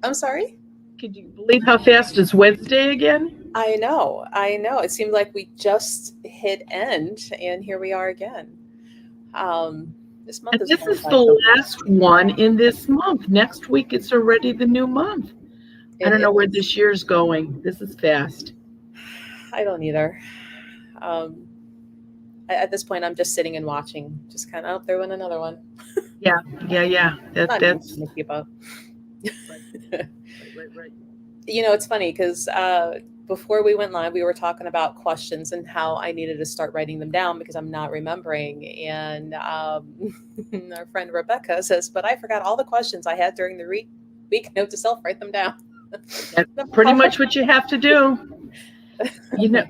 I'm sorry? Could you believe how fast it's Wednesday again? I know. I know. It seemed like we just hit end and here we are again. Um, this month And is this going is by the so last fast. one in this month. Next week, it's already the new month. I don't It know where is. this year's going. This is fast. I don't either. Um, at this point, I'm just sitting and watching. Just kind of, oh, there went another one. Yeah, yeah, yeah. Not even That's trying to keep up. right, right. It's funny because before we went live, we were talking about questions and how I needed to start writing them down because I'm not remembering. And our friend Rebecca says, "But I forgot all the questions I had during the week. Note to self: write them down." That's pretty much what you have to do.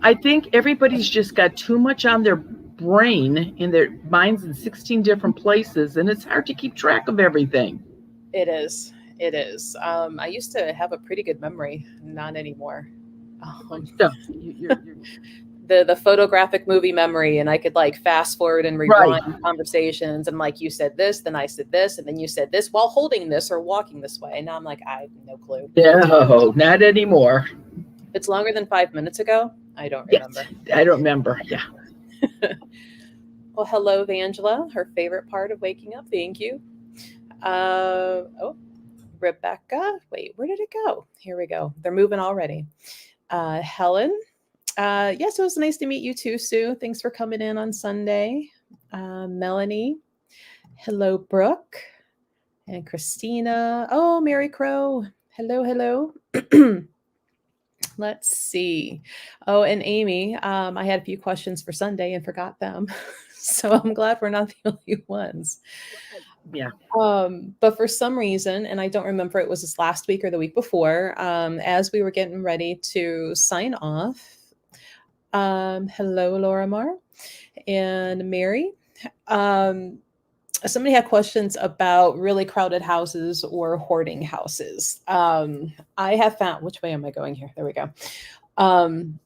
I think everybody's just got too much on their brain in their minds in 16 different places, and it's hard to keep track of everything. It is. It is. I used to have a pretty good memory, not anymore. You Um, really don't. You're the photographic movie memory, and I could like fast forward and right. rewind conversations, and like you said this, then I said this, and then you said this while holding this or walking this way. And now I'm like, I have no clue. No, not anymore. If it's longer than 5 minutes ago, I don't Yes, remember. I don't remember. Yeah. Well, hello, Angela. Her favorite part of waking up. Thank you. Oh, Rebecca. Wait, where did it go? Here we go. They're moving already. Helen. Yes, it was nice to meet you too, Sue. Thanks for coming in on Sunday. Melanie. Hello, Brooke. And Christina. Oh, Mary Crow. Hello, hello. Let's see. Oh, and Amy. I had a few questions for Sunday and forgot them. So I'm glad we're not the only ones. Yeah. But for some reason, and I don't remember it was this last week or the week before, as we were getting ready to sign off, hello, Laura Mar and Mary. Um, Somebody had questions about really crowded houses or hoarding houses. I have found, which way am I going here? There we go. Um,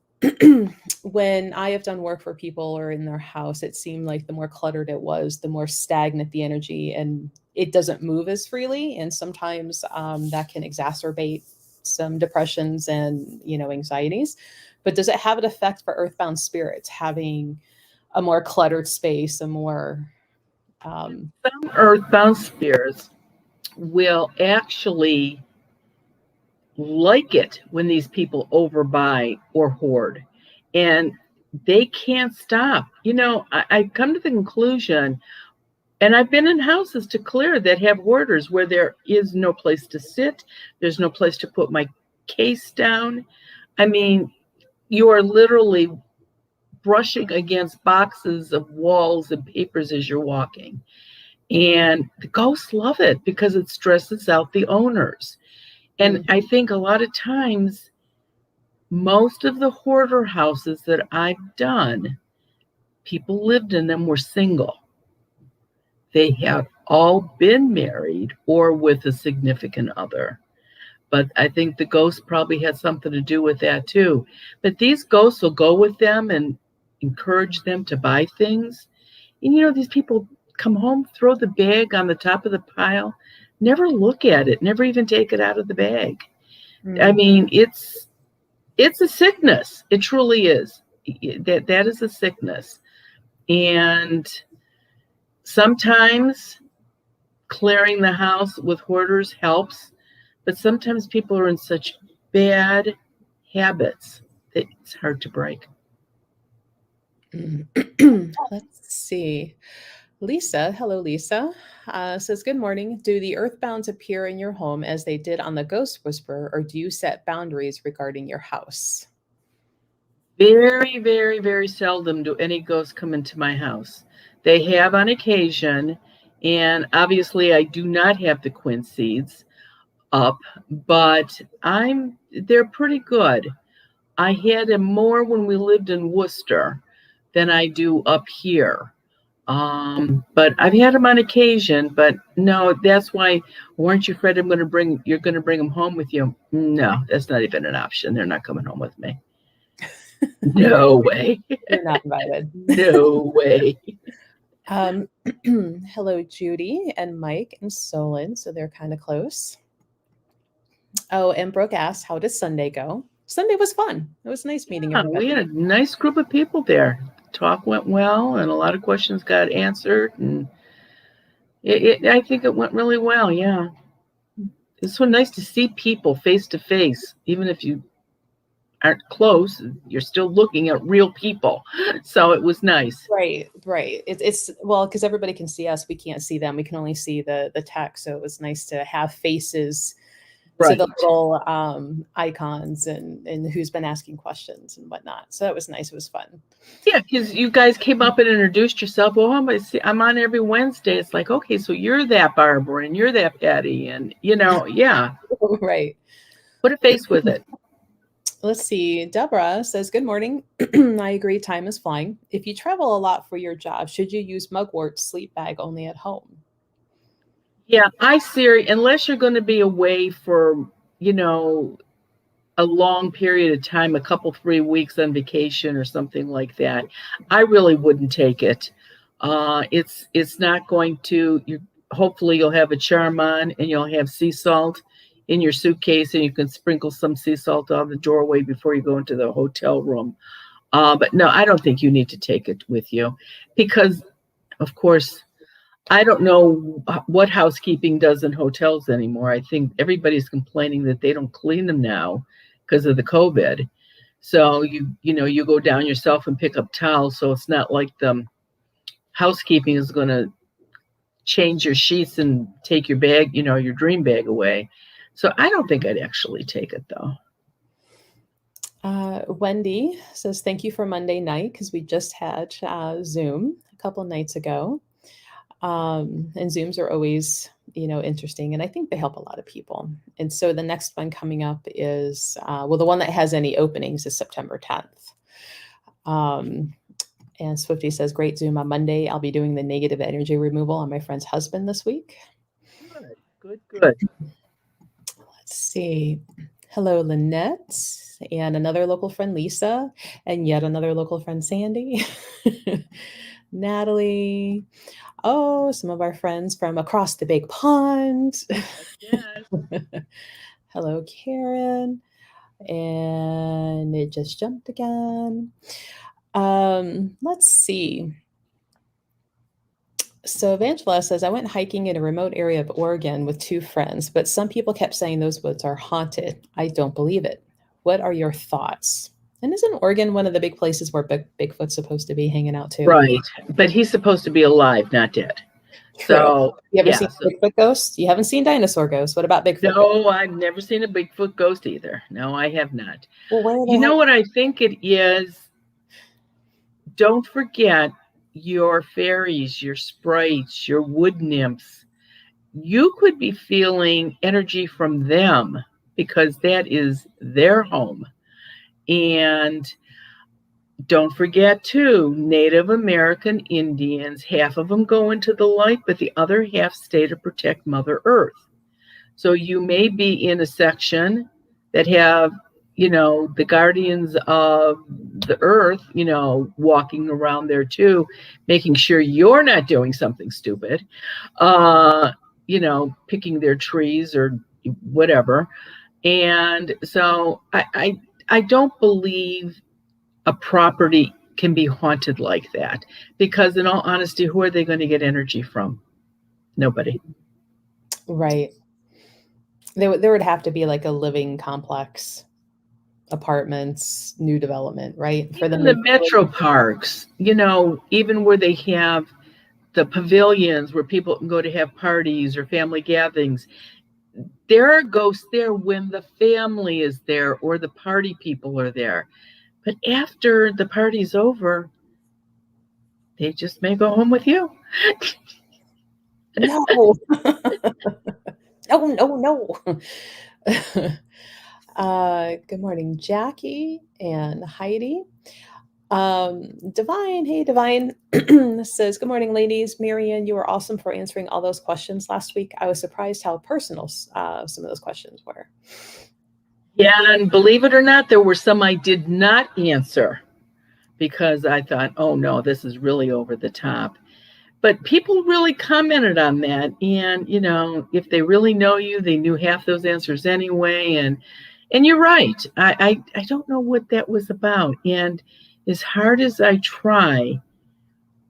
when I have done work for people or in their house, it seemed like the more cluttered it was, the more stagnant the energy, and it doesn't move as freely. And sometimes that can exacerbate some depressions and anxieties. But does it have an effect for earthbound spirits having a more cluttered space, a more Some earthbound spirits will actually like it when these people overbuy or hoard, and they can't stop. I come to the conclusion, and I've been in houses to clear that have hoarders where there is no place to sit, there's no place to put my case down. I mean, you are literally brushing against boxes of walls and papers as you're walking. And the ghosts love it because it stresses out the owners. And mm, I think a lot of times, most of the hoarder houses that I've done, people lived in them were single. They have all been married or with a significant other. But I think the ghosts probably had something to do with that too. But these ghosts will go with them and encourage them to buy things. And these people come home, throw the bag on the top of the pile, never look at it, never even take it out of the bag. I mm. mean, it's a sickness. It truly is. That is a sickness. And sometimes clearing the house with hoarders helps, but sometimes people are in such bad habits that it's hard to break. Let's see. Lisa, hello, Lisa, says, good morning. Do the earthbounds appear in your home as they did on the Ghost Whisperer, or do you set boundaries regarding your house? Very, very, very seldom do any ghosts come into my house. They have on occasion, and obviously I do not have the quinceads up, but they're pretty good. I had them more when we lived in Worcester than I do up here. But I've had them on occasion, but no, that's why, weren't you afraid you're going to bring them home with you? No, that's not even an option. They're not coming home with me. No way. You're not invited. No way. Um, hello, Judy and Mike and Solon. So they're kind of close. Oh, and Brooke asked, how did Sunday go? Sunday was fun. It was nice meeting Yeah, we everybody. had a nice group of people there. Talk went well, and a lot of questions got answered, and I think it went really well. Yeah, it's so nice to see people face to face, even if you aren't close. You're still looking at real people, so it was nice. Right, right. It's well, because everybody can see us. We can't see them. We can only see the text. So it was nice to have faces to Right. the little icons and who's been asking questions and whatnot. So that was nice. It was fun. Yeah, because you guys came up and introduced yourself. Well, I'm on every Wednesday. It's like, okay, so you're that Barbara and you're that Patty, and yeah, Right. put a face with it. Let's see. Deborah says, good morning. I agree. Time is flying. If you travel a lot for your job, should you use mugwort sleep bag only at home? Yeah, unless you're going to be away for, you know, a long period of time, a couple, 3 weeks on vacation or something like that, I really wouldn't take it. It's not going to. Hopefully you'll have a charm on and you'll have sea salt in your suitcase, and you can sprinkle some sea salt on the doorway before you go into the hotel room. But no, I don't think you need to take it with you because, of course, I don't know what housekeeping does in hotels anymore. I think everybody's complaining that they don't clean them now because of the COVID. So you go down yourself and pick up towels. So it's not like the housekeeping is going to change your sheets and take your bag, your dream bag away. So I don't think I'd actually take it though. Wendy says, thank you for Monday night because we just had Zoom a couple of nights ago. And Zooms are always, interesting. And I think they help a lot of people. And so the next one coming up is, the one that has any openings is September 10th. And Swifty says, great Zoom on Monday. I'll be doing the negative energy removal on my friend's husband this week. Good. Let's see. Hello, Lynette, and another local friend, Lisa, and yet another local friend, Sandy, Natalie. Oh, some of our friends from across the big pond. Yes. Hello, Karen. And it just jumped again. Let's see. So Evangela says, I went hiking in a remote area of Oregon with 2 friends, but some people kept saying those woods are haunted. I don't believe it. What are your thoughts? And isn't Oregon one of the big places where Bigfoot's supposed to be hanging out too? Right. But he's supposed to be alive, not dead. True. So you ever seen Bigfoot ghosts? You haven't seen dinosaur ghosts. What about Bigfoot? No, I've never seen a Bigfoot ghost either. No, I have not. Well, where are they? You know what I think it is? Don't forget your fairies, your sprites, your wood nymphs. You could be feeling energy from them because that is their home. And don't forget, too, Native American Indians, half of them go into the light, but the other half stay to protect Mother Earth. So you may be in a section that have, the guardians of the earth, walking around there too, making sure you're not doing something stupid, picking their trees or whatever. And so I don't believe a property can be haunted like that because, in all honesty, who are they going to get energy from? Nobody. Right. There would have to be like a living complex, apartments, new development, right? For them, the metro parks, even where they have the pavilions where people can go to have parties or family gatherings, there are ghosts there when the family is there or the party people are there. But after the party's over, they just may go home with you. No. No. Good morning, Jackie and Heidi. Divine, hey, Divine says, good morning, ladies. Marianne, you were awesome for answering all those questions last week. I was surprised how personal some of those questions were. Yeah, and believe it or not, there were some I did not answer because I thought, oh no, this is really over the top. But people really commented on that. And, if they really know you, they knew half those answers anyway. And you're right. I don't know what that was about. And as hard as I try,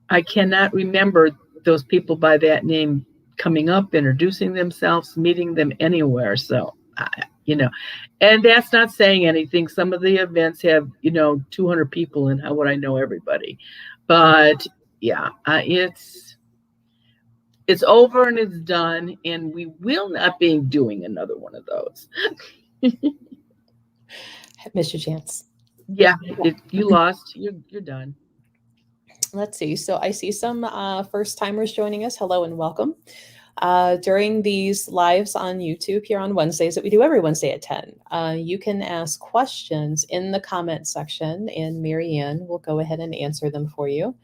I cannot remember those people by that name coming up, introducing themselves, meeting them anywhere. So, and that's not saying anything. Some of the events have, 200 people, and how would I know everybody? But yeah, it's over and it's done, and we will not be doing another one of those. Missed your chance. Yeah, you lost. You're done. Let's see. So I see some first timers joining us. Hello and welcome. During these lives on YouTube here on Wednesdays that we do every Wednesday at 10, you can ask questions in the comment section, and Marianne will go ahead and answer them for you.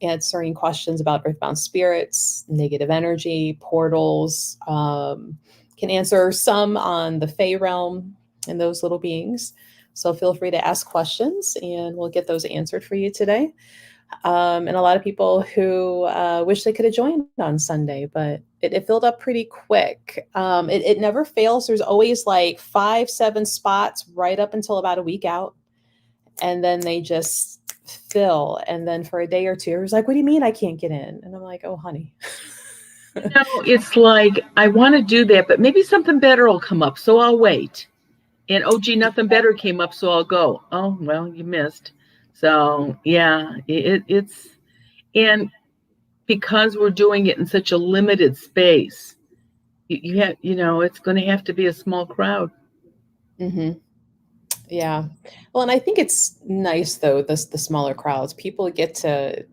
Answering questions about earthbound spirits, negative energy, portals, can answer some on the Fey realm and those little beings. So feel free to ask questions and we'll get those answered for you today. And a lot of people who wish they could have joined on Sunday, but it filled up pretty quick. It never fails. There's always like 5-7 spots right up until about a week out. And then they just fill. And then for a day or two, it was like, what do you mean I can't get in? And I'm like, oh, honey. It's like, I want to do that, but maybe something better will come up. So I'll wait. And oh, gee, nothing better came up, so I'll go. Oh, well, you missed. So yeah, it's, and because we're doing it in such a limited space, you have, it's going to have to be a small crowd. Mm-hmm. Yeah. Well, and I think it's nice though, the smaller crowds. People get to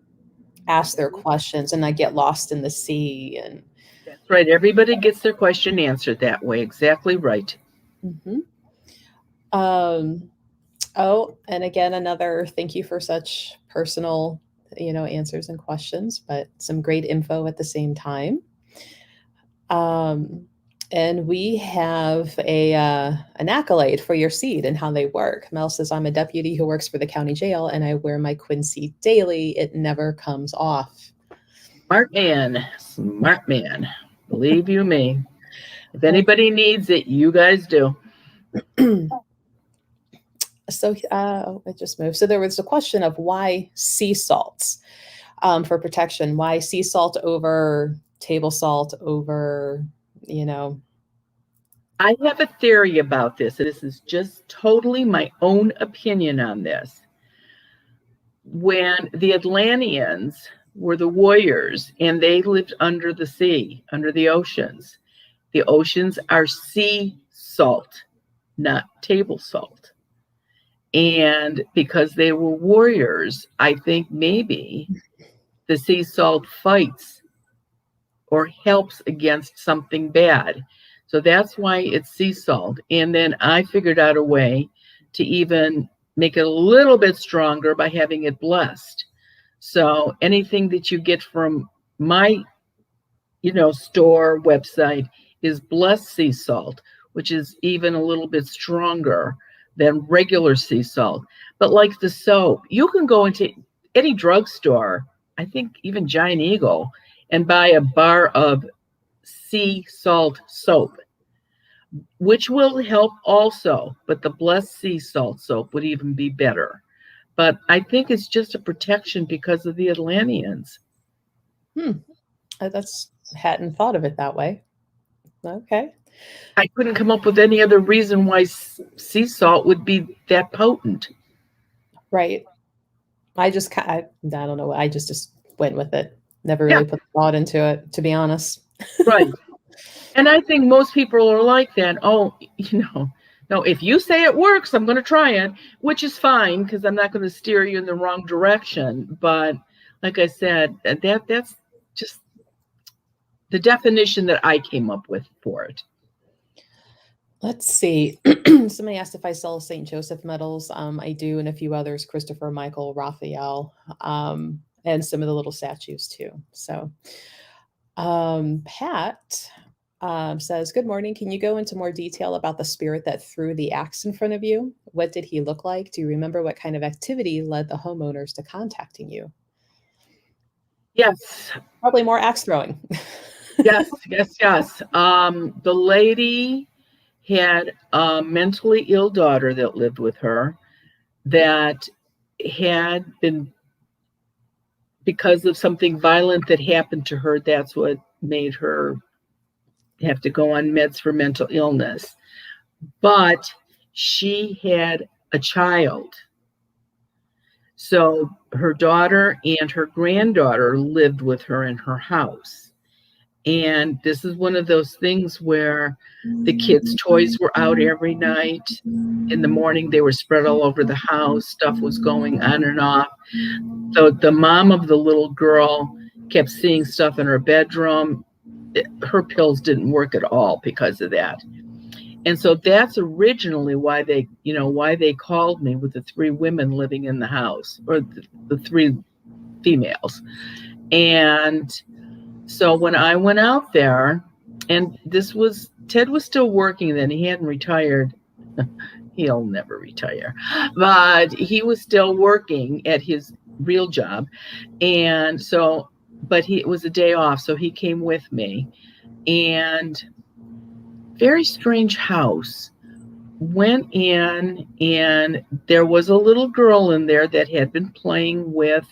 ask their questions and not get lost in the sea. And that's right. Everybody gets their question answered that way. Exactly right. mm-hmm. Oh, and again, another thank you for such personal, answers and questions, but some great info at the same time. And we have an accolade for your seed and how they work. Mel says, I'm a deputy who works for the county jail and I wear my Quincy daily. It never comes off. Smart man. Believe you me. If anybody needs it, you guys do. So it just moved. So there was a question of why sea salts for protection. Why sea salt over table salt over, I have a theory about this. This is just totally my own opinion on this. When the Atlanteans were the warriors and they lived under the sea, under the oceans are sea salt, not table salt. And because they were warriors, I think maybe the sea salt fights or helps against something bad. So that's why it's sea salt. And then I figured out a way to even make it a little bit stronger by having it blessed. So anything that you get from my, store website is blessed sea salt, which is even a little bit stronger than regular sea salt. But like the soap, you can go into any drugstore, I think even Giant Eagle, and buy a bar of sea salt soap, which will help also. But the blessed sea salt soap would even be better. But I think it's just a protection because of the Atlanteans. That's hadn't thought of it that way. Okay. I couldn't come up with any other reason why sea salt would be that potent. Right. I don't know. I just went with it. Never really put thought into it, to be honest. Right. And I think most people are like that. Oh, no, if you say it works, I'm going to try it, which is fine because I'm not going to steer you in the wrong direction. But like I said, that's just the definition that I came up with for it. Let's see. Somebody asked if I sell St. Joseph medals. I do, and a few others, Christopher, Michael, Raphael, and some of the little statues too. So Pat says, good morning. Can you go into more detail about the spirit that threw the axe in front of you? What did he look like? Do you remember what kind of activity led the homeowners to contacting you? Yes. Probably more axe throwing. Yes. The lady had a mentally ill daughter that lived with her that had been, because of something violent that happened to her, that's what made her have to go on meds for mental illness. But she had a child. So her daughter and her granddaughter lived with her in her house. And this is one of those things where the kids' toys were out every night. In the morning, they were spread all over the house. Stuff was going on and off. So the mom of the little girl kept seeing stuff in her bedroom. Her pills didn't work at all because of that. And so that's originally why they called me with the 3 women living in the house, or the 3 females. And so when I went out there, and Ted was still working then, he hadn't retired. He'll never retire, but he was still working at his real job. And so, but it was a day off, so he came with me. And very strange house. Went in, and there was a little girl in there that had been playing with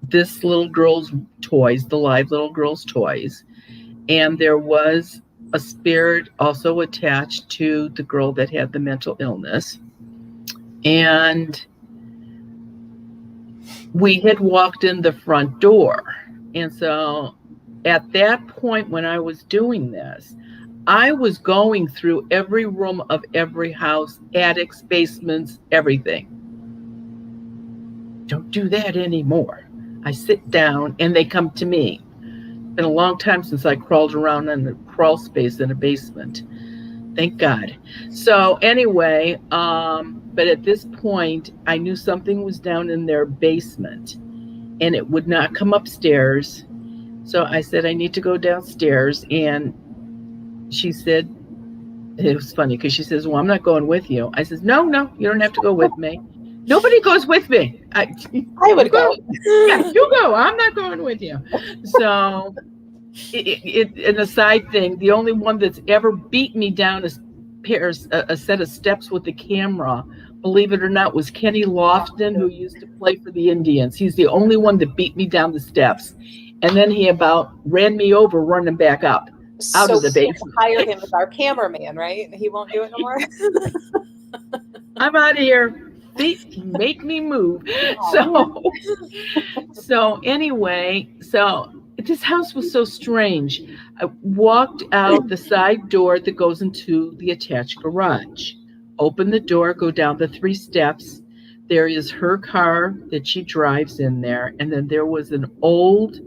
this little girl's toys, the live little girl's toys. And there was a spirit also attached to the girl that had the mental illness. And we had walked in the front door. And so at that point, when I was doing this, I was going through every room of every house, attics, basements, everything. Don't do that anymore. I sit down and they come to me. It's been a long time since I crawled around in the crawl space in a basement. Thank God. So anyway, but at this point, I knew something was down in their basement and it would not come upstairs. So I said, I need to go downstairs. And she said, it was funny because she says, well, I'm not going with you. I says, no, you don't have to go with me. Nobody goes with me. I would go. Yeah, you go. I'm not going with you. So an aside thing, the only one that's ever beat me down a set of steps with the camera, believe it or not, was Kenny Lofton, who used to play for the Indians. He's the only one that beat me down the steps. And then he about ran me over running back up out of the basement. Hire him as our cameraman, right? He won't do it no more. I'm out of here. Make me move. So anyway, so this house was so strange. I walked out the side door that goes into the attached garage. Open the door, go down the 3 steps. There is her car that she drives in there. And then there was an old,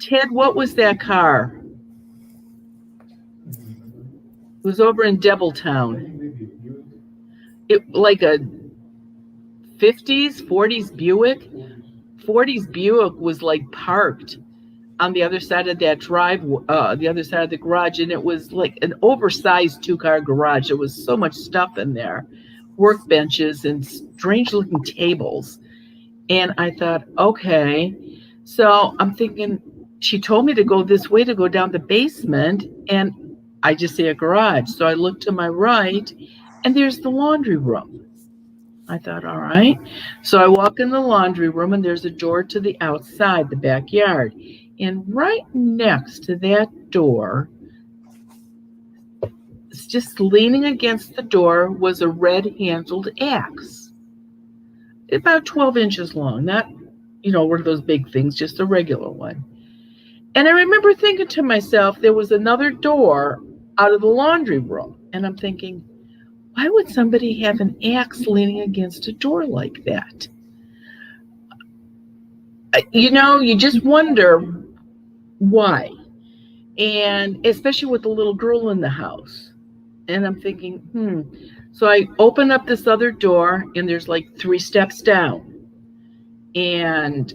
Ted, what was that car? It was over in Devilltown. It like a 50s, 40s Buick. 40s Buick was like parked on the other side of that the other side of the garage, and it was like an oversized 2-car garage. There was so much stuff in there, workbenches and strange looking tables. And I thought, okay. So I'm thinking, she told me to go this way to go down the basement, and I just see a garage. So I look to my right, and there's the laundry room. I thought, all right. So I walk in the laundry room, and there's a door to the outside, the backyard. And right next to that door, just leaning against the door, was a red-handled axe. About 12 inches long, not, one of those big things, just a regular one. And I remember thinking to myself, there was another door out of the laundry room. And I'm thinking, why would somebody have an axe leaning against a door like that? You just wonder why. And especially with the little girl in the house. And I'm thinking, So I open up this other door, and there's like 3 steps down. And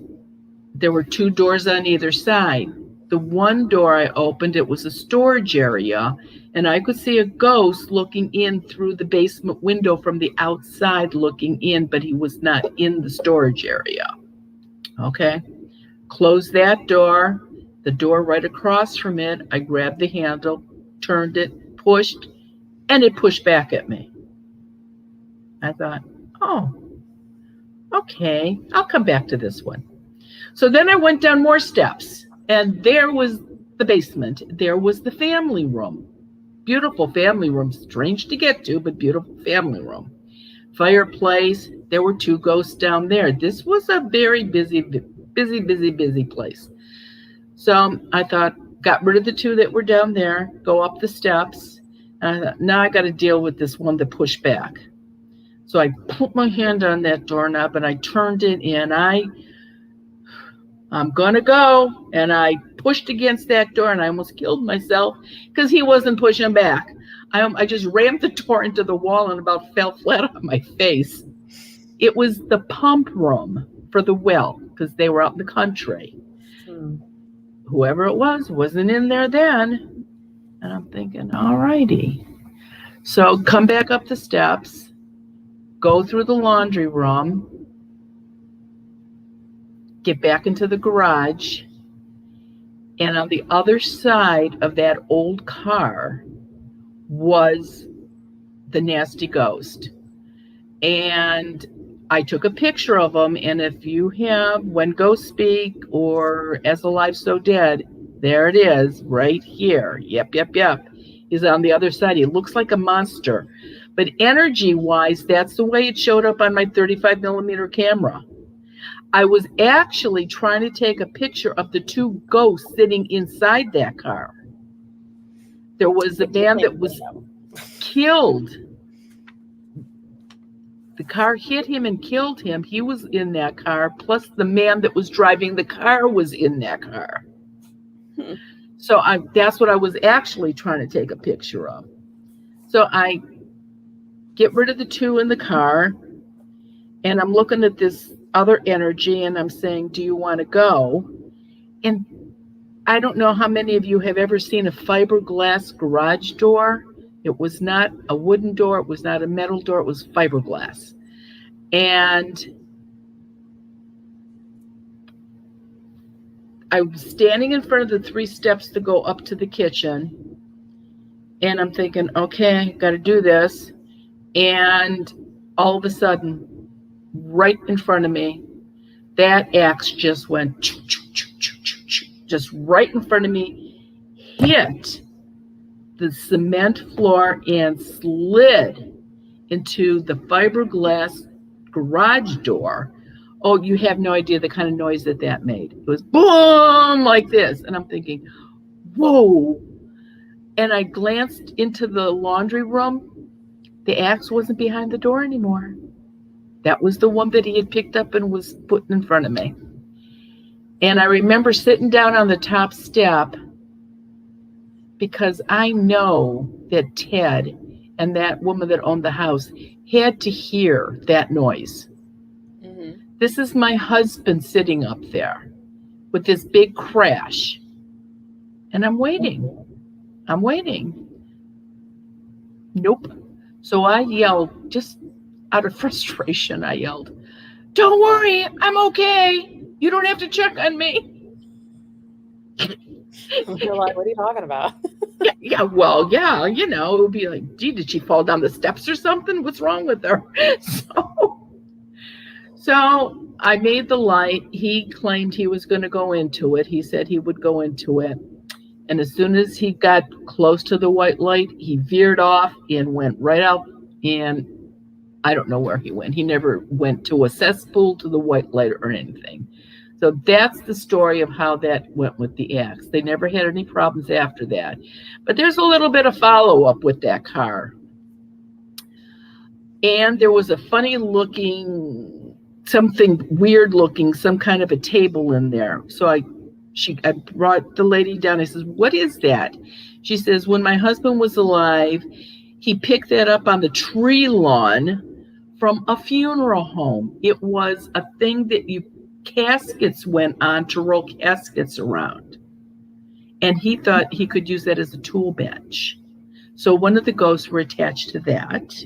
there were 2 doors on either side. The one door I opened, it was a storage area, and I could see a ghost looking in through the basement window from the outside looking in, but he was not in the storage area. Okay. Close that door. The door right across from it, I grabbed the handle, turned it, pushed, and it pushed back at me. I thought, oh, okay, I'll come back to this one. So then I went down more steps, and there was the basement. There was the family room. Beautiful family room, strange to get to, but beautiful family room. Fireplace, there were two ghosts down there. This was a very busy place. So I thought, got rid of the two that were down there, go up the steps. And I thought, now I got to deal with this one that pushed back. So I put my hand on that doorknob and I turned it in. I'm going to go. And I pushed against that door and I almost killed myself because he wasn't pushing back. I just rammed the door into the wall and about fell flat on my face. It was the pump room for the well because they were out in the country. Whoever it was wasn't in there then. And I'm thinking, all righty. So come back up the steps, go through the laundry room, get back into the garage, and on the other side of that old car was the nasty ghost. And I took a picture of him, and if you have When Ghosts Speak or As Alive So Dead, there it is, right here. Yep. He's on the other side. He looks like a monster. But energy-wise, that's the way it showed up on my 35-millimeter camera. I was actually trying to take a picture of the two ghosts sitting inside that car. There was a man that was killed. The car hit him and killed him. He was in that car, plus the man that was driving the car was in that car. So that's what I was actually trying to take a picture of. So I get rid of the two in the car, and I'm looking at this other energy, and I'm saying, do you want to go? And I don't know how many of you have ever seen a fiberglass garage door. It was not a wooden door. It was not a metal door. It was fiberglass. And I was standing in front of the 3 steps to go up to the kitchen. And I'm thinking, okay, got to do this. And all of a sudden, right in front of me, that axe just went, just right in front of me, hit the cement floor and slid into the fiberglass garage door. Oh, you have no idea the kind of noise that made. It was boom, like this. And I'm thinking, whoa. And I glanced into the laundry room. The axe wasn't behind the door anymore. That was the one that he had picked up and was putting in front of me. And I remember sitting down on the top step because I know that Ted and that woman that owned the house had to hear that noise. Mm-hmm. This is my husband sitting up there with this big crash. And I'm waiting. Nope. So I yelled, just out of frustration, I yelled, "Don't worry, I'm okay. You don't have to check on me." You're like, what are you talking about? Yeah, it would be like, gee, did she fall down the steps or something? What's wrong with her? So I made the light. He claimed he was going to go into it. He said he would go into it. And as soon as he got close to the white light, he veered off and went right out. And I don't know where he went. He never went to a cesspool, to the white light, or anything. So that's the story of how that went with the axe. They never had any problems after that. But there's a little bit of follow-up with that car. And there was a funny looking, something weird looking, some kind of a table in there. So I brought the lady down. I says, what is that? She says, when my husband was alive, he picked that up on the tree lawn from a funeral home. It was a thing that caskets went on to roll caskets around. And he thought he could use that as a tool bench. So one of the ghosts were attached to that.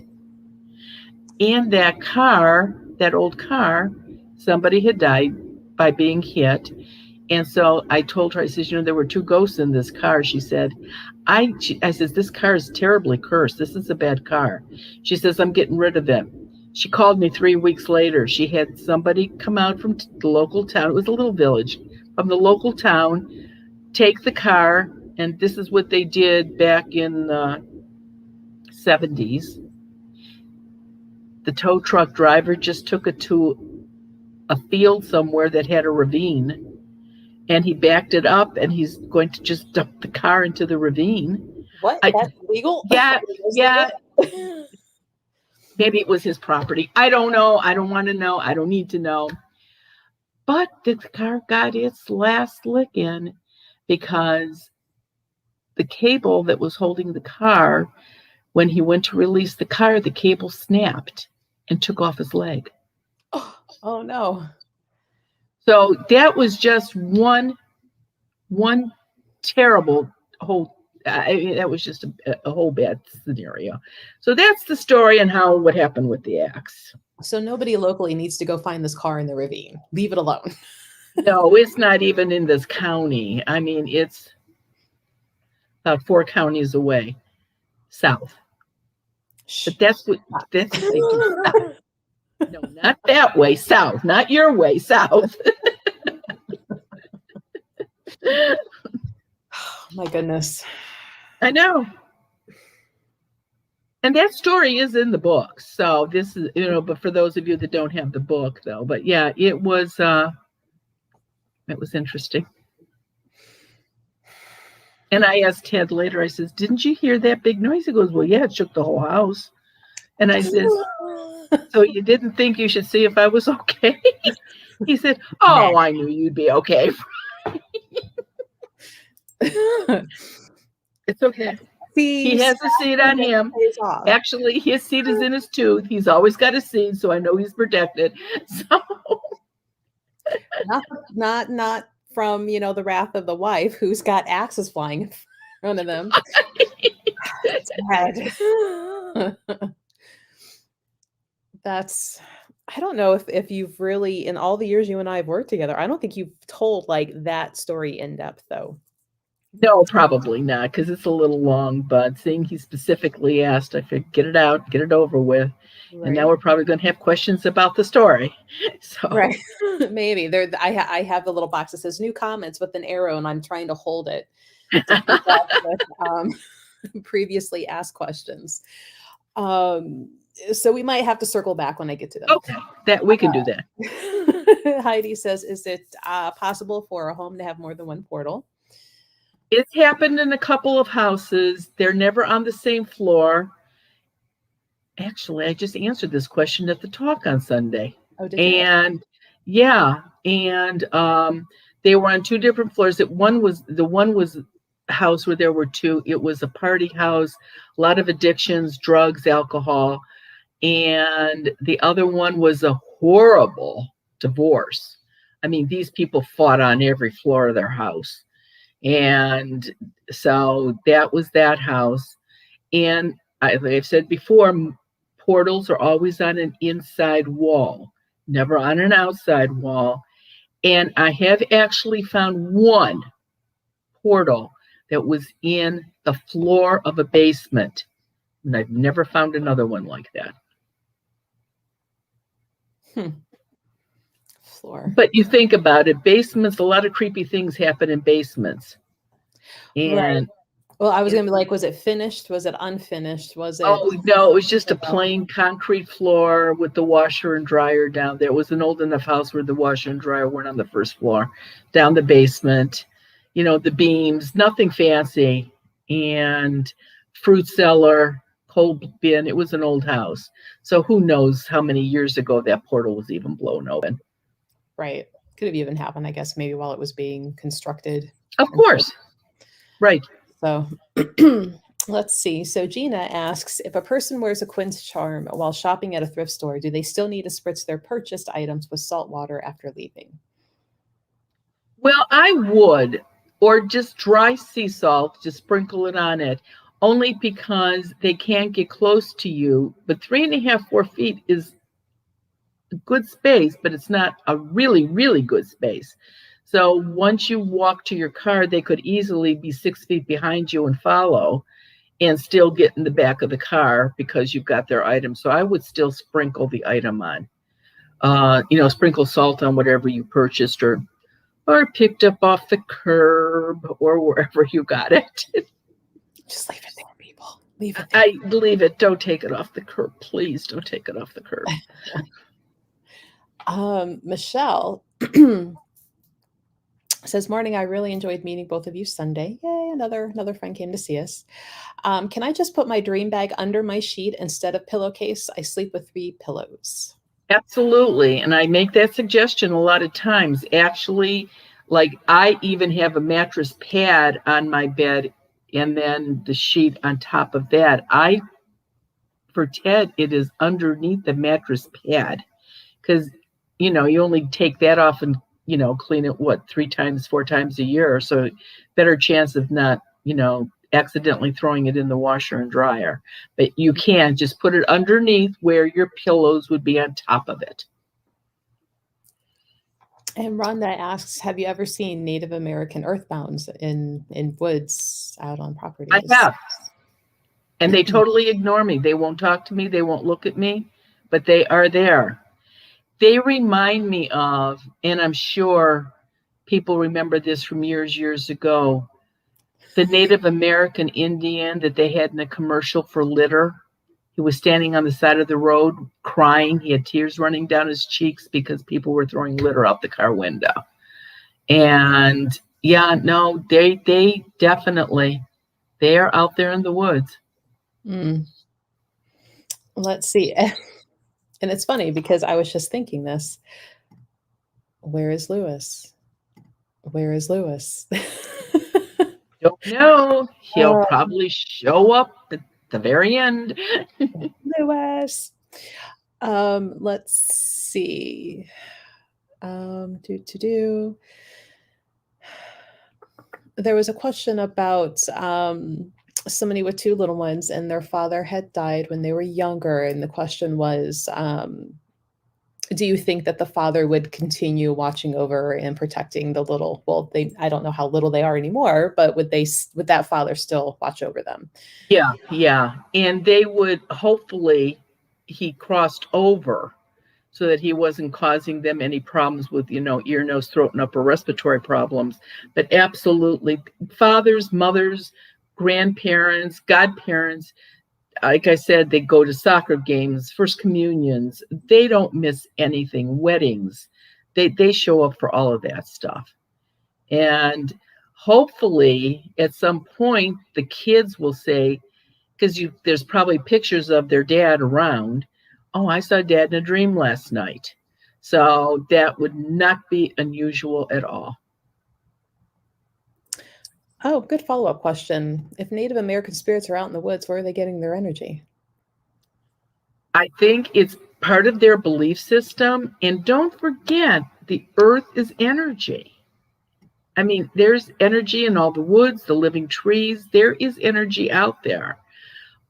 And that car, that old car, somebody had died by being hit. And so I told her, I says, there were two ghosts in this car. She said, I says, this car is terribly cursed. This is a bad car. She says, I'm getting rid of it. She called me 3 weeks later. She had somebody come out from the local town. It was a little village from the local town, take the car. And this is what they did back in the 70s. The tow truck driver just took it to a field somewhere that had a ravine, and he backed it up, and he's going to just dump the car into the ravine. What? That's legal? Yeah, yeah. Maybe it was his property. I don't know. I don't want to know. I don't need to know. But the car got its last lick in because the cable that was holding the car, when he went to release the car, the cable snapped and took off his leg. Oh no. So that was just one terrible whole, that was just a whole bad scenario. So that's the story and what happened with the axe. So nobody locally needs to go find this car in the ravine. Leave it alone. No, it's not even in this county. I mean, it's about 4 counties away, south. But that's what they do. South. No, not that way, south. Not your way, south. My goodness. I know. And that story is in the book. So this is, but for those of you that don't have the book though, but yeah, it was interesting. And I asked Ted later, I says, didn't you hear that big noise? He goes, well, yeah, it shook the whole house. And I says, so you didn't think you should see if I was okay? He said, oh, I knew you'd be okay. It's okay. He has a seat on him. Actually, his seat is in his tooth. He's always got a seat, so I know he's protected. So not from the wrath of the wife who's got axes flying in front of them. That's, I don't know if you've really, in all the years you and I have worked together, I don't think you've told like that story in depth though. No, probably not, because it's a little long, but seeing he specifically asked, I figured get it out, get it over with. Right. And now we're probably going to have questions about the story. So right. Maybe there. I have the little box that says new comments with an arrow, and I'm trying to hold it with, previously asked questions. So we might have to circle back when I get to them. Okay, that we can do that. Heidi says, is it possible for a home to have more than one portal? It's happened in a couple of houses. They're never on the same floor. Actually, I just answered this question at the talk on Sunday. Oh, did you? And yeah, and they were on 2 different floors. The one was a house where there were 2. It was a party house, a lot of addictions, drugs, alcohol. And the other one was a horrible divorce. I mean, these people fought on every floor of their house. And so that was that house. And I've said before, portals are always on an inside wall, never on an outside wall. And I have actually found one portal that was in the floor of a basement. And I've never found another one like that. Floor. But you think about it, basements, a lot of creepy things happen in basements. And right. Well, I was going to be like, was it finished? Was it unfinished? Was it? Oh, no, it was just a plain concrete floor with the washer and dryer down there. It was an old enough house where the washer and dryer weren't on the first floor, down the basement, the beams, nothing fancy, and fruit cellar, coal bin. It was an old house. So who knows how many years ago that portal was even blown open. Right. Could have even happened, I guess, maybe while it was being constructed. Of course. Right. So let's see. So Gina asks, if a person wears a quince charm while shopping at a thrift store, do they still need to spritz their purchased items with salt water after leaving? Well, I would, or just dry sea salt, just sprinkle it on it, only because they can't get close to you. But 3.5, 4 feet is good space, but it's not a really, really good space. So once you walk to your car, they could easily be 6 feet behind you and follow and still get in the back of the car because you've got their item. So I would still sprinkle the item on. Sprinkle salt on whatever you purchased or picked up off the curb or wherever you got it. Just leave it there, people. Leave it there. I leave it. Don't take it off the curb. Please don't take it off the curb. Michelle says, morning, I really enjoyed meeting both of you Sunday. Yay, another friend came to see us. Can I just put my dream bag under my sheet instead of pillowcase? I sleep with 3 pillows. Absolutely. And I make that suggestion a lot of times. Actually, like I even have a mattress pad on my bed and then the sheet on top of that. For Ted, it is underneath the mattress pad because, you only take that off and, clean it, 3 times, 4 times a year. So better chance of not, accidentally throwing it in the washer and dryer. But you can just put it underneath where your pillows would be on top of it. And Rhonda asks, have you ever seen Native American earthbounds in woods out on properties? I have. And they totally ignore me. They won't talk to me. They won't look at me, but they are there. They remind me of, and I'm sure people remember this from years ago, the Native American Indian that they had in a commercial for litter. He was standing on the side of the road crying. He had tears running down his cheeks because people were throwing litter out the car window. And yeah, no, they definitely, they are out there in the woods. Let's see. And it's funny because I was just thinking this. Where is Lewis? Where is Lewis? Don't know. He'll probably show up at the very end. Lewis. Let's see. There was a question about somebody with 2 little ones and their father had died when they were younger. And the question was, do you think that the father would continue watching over and protecting the little, I don't know how little they are anymore, but would that father still watch over them? Yeah. And they would, hopefully he crossed over so that he wasn't causing them any problems with, ear, nose, throat, and upper respiratory problems. But absolutely, fathers, mothers, grandparents, godparents, like I said, they go to soccer games, first communions. They don't miss anything, weddings. They show up for all of that stuff. And hopefully at some point, the kids will say, because there's probably pictures of their dad around. Oh, I saw Dad in a dream last night. So that would not be unusual at all. Oh, good follow-up question. If Native American spirits are out in the woods, where are they getting their energy? I think it's part of their belief system. And don't forget, the earth is energy. I mean, there's energy in all the woods, the living trees. There is energy out there.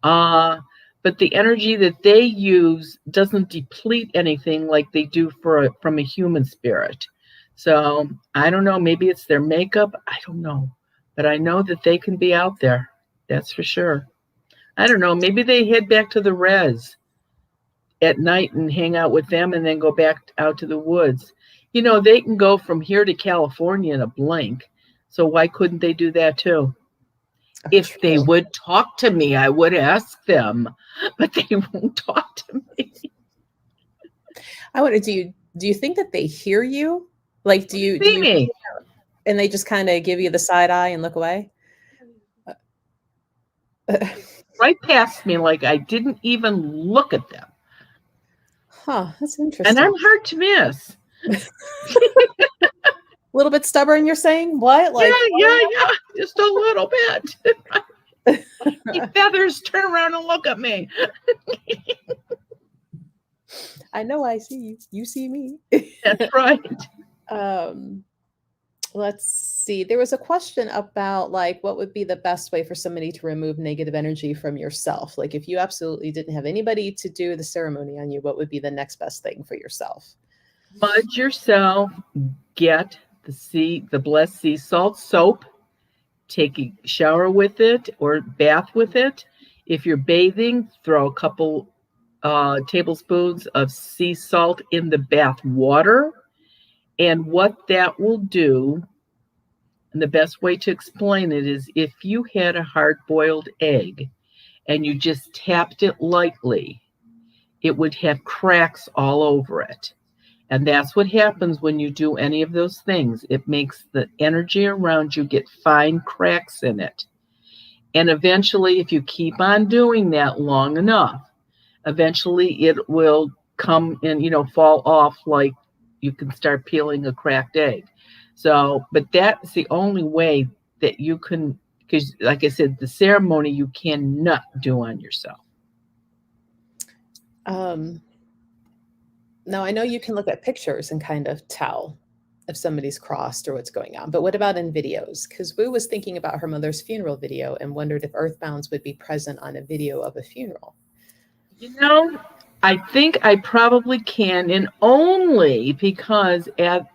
But the energy that they use doesn't deplete anything like they do from a human spirit. So I don't know. Maybe it's their makeup. I don't know. But I know that they can be out there. That's for sure. I don't know. Maybe they head back to the res at night and hang out with them and then go back out to the woods. They can go from here to California in a blink. So why couldn't they do that too? If they would talk to me, I would ask them, but they won't talk to me. Do you think that they hear you? Like, do you see me? And they just kind of give you the side eye and look away? Right past me, like I didn't even look at them. Huh, that's interesting. And I'm hard to miss. A little bit stubborn, you're saying? What? Like, yeah, just a little bit. Feathers, turn around and look at me. I know I see you. You see me. That's right. Let's see. There was a question about like what would be the best way for somebody to remove negative energy from yourself? Like if you absolutely didn't have anybody to do the ceremony on you, what would be the next best thing for yourself? Mud yourself, get the blessed sea salt soap, take a shower with it or bath with it. If you're bathing, throw a couple tablespoons of sea salt in the bath water. And what that will do, and the best way to explain it is if you had a hard boiled egg and you just tapped it lightly, it would have cracks all over it. And that's what happens when you do any of those things. It makes the energy around you get fine cracks in it. And eventually, if you keep on doing that long enough, eventually it will come and, fall off like you can start peeling a cracked egg. So, but that's the only way that you can, because like I said, the ceremony you cannot do on yourself. Now, I know you can look at pictures and kind of tell if somebody's crossed or what's going on, but what about in videos? Because Wu was thinking about her mother's funeral video and wondered if Earthbounds would be present on a video of a funeral. I think I probably can, and only because at